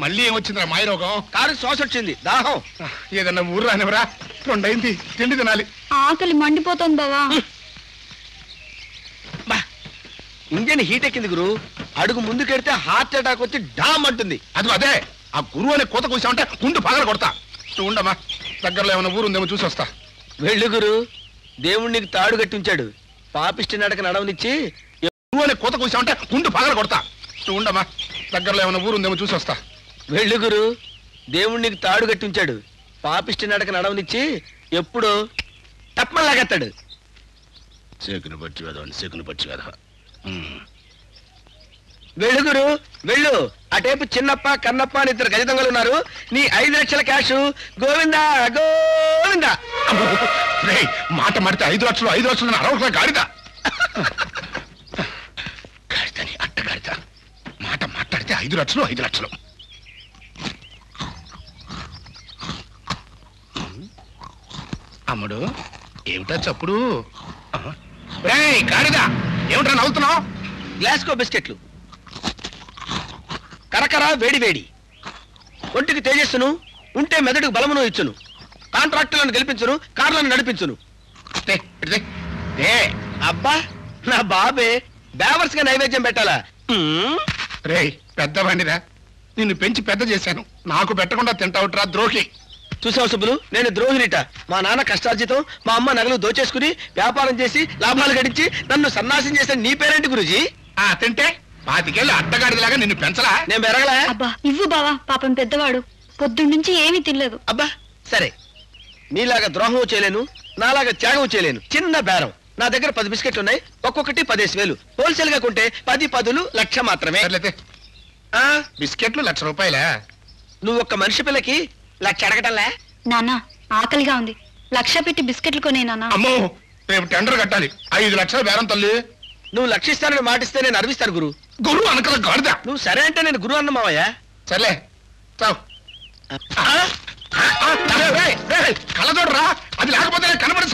మళ్ళీ ఏమొచ్చిందిరా మాయరోగం? కారు శ్వాస వచ్చింది, దాహం. ఏదన్నా ఊరు రానివరా? 2 అయింది, తిండి తినాలి. ఆకలి మండిపోతుంది బావా. ఇంజన్ హీట్ ఎక్కింది గురు. అడుగు ముందుకెడితే హార్ట్ అటాక్ వచ్చి డామ్ అంటుంది. అదే ఆ గురువు అనే కోత కూర్చామంటే గుండు పగల కొడతా. నువ్వు ఉండమ్మా, దగ్గరలో ఏమైనా ఊరు ఉందేమో చూసి వస్తా. వెళ్ళు గురు, దేవుణ్ణికి తాడు కట్టించాడు. పాపిష్టి నడక నడవనిచ్చి గురువు అనే కోత కూర్చామంటే గుండు పగల కొడతా. నువ్వు ఉండమ్మా, దగ్గరలో ఏమైనా ఊరు ఉందేమో చూసి వస్తా. వెళ్ళు గురు, దేవుణ్ణికి తాడు కట్టించాడు. పాపిష్టి నడక నడవనిచ్చి ఎప్పుడో తప్పలాగెత్తాడు. సేకును పచ్చి వేదవాడిని, సేకును పచ్చి వేద. వెళ్ళు గురు, వెళ్ళు. అటేపు చిన్నప్ప కన్నప్ప అని 2 గజ దొంగలు ఉన్నారు. నీ 5 లక్షల క్యాష్ గోవిందా గోవిందా. మాట మాడితే 5 లక్షలు 5 లక్షలు అరవట్ల గాడిద. గాడిదని అట్ట గాడిద. మాట మాట్లాడితే 5 లక్షలు 5 లక్షలు. అమ్ముడు ఏమిటా చప్పుడు? గాడిద ఏమిటా నవ్వుతున్నావు? గ్లాస్కో బిస్కెట్లు కరకర వేడి వేడి. ఒంటికి తేజస్సును, ఉంటే మెదడుకు బలమును ఇచ్చును. కాంట్రాక్టులను గెలిపించును, కార్లను నడిపించును. అబ్బా నా బాబే బేవర్స్ గా నైవేద్యం పెట్టాలా? పెద్దవాడిరా, నిన్ను పెంచి పెద్ద చేశాను, నాకు పెట్టకుండా తింటావుట్రా ద్రోహి. చూసావు సుబ్బులు, నేను ద్రోహినిట. మా నాన్న కష్టార్జితం, మా అమ్మ నగలు దోచేసుకుని వ్యాపారం చేసి లాభాలు గడించి నన్ను సన్నాసం చేసిన నీ పేరేంటి గురూజీ? తింటే 25 ఏళ్ళు అడ్డగాడిలాగా నిన్ను పెంచలా? నేను పెరగలా? అబ్బా ఇవ్వు బావా, పాపం పెద్దవాడు పొద్దున్నుంచి ఏమీ తినలేదు. అబ్బా సరే, నీలాగా ద్రోహం చేయలేను, నాలాగా త్యాగం చేయలేను. చిన్న బేరం. నా దగ్గర 10 బిస్కెట్లు ఉన్నాయి, ఒక్కొక్కటి 15,000. హోల్సేల్ గా కొంటే 10 10 లక్ష మాత్రమే. బిస్కెట్లు 1,00,000 రూపాయలే? నువ్వు ఒక్క మనిషి పిల్లకి 1,00,000 అడగటంలే. నాన్న ఆకలిగా ఉంది, 1,00,000 పెట్టి బిస్కెట్లు కొనే నాన్న. అమ్మో, రేపు టెండర్ కట్టాలి. 5 లక్షల బేరం తల్లి. నువ్వు 1,00,000 ఇస్తానని మాటిస్తే నేను అర్విస్తాను గురు. గురువు అనకల గాడిద. నువ్వు సరే అంటే నేను గురువు అన్న మావయ్య. సర్లే చావు. కళ్ళ చూడరా, అది లేకపోతే కనబడి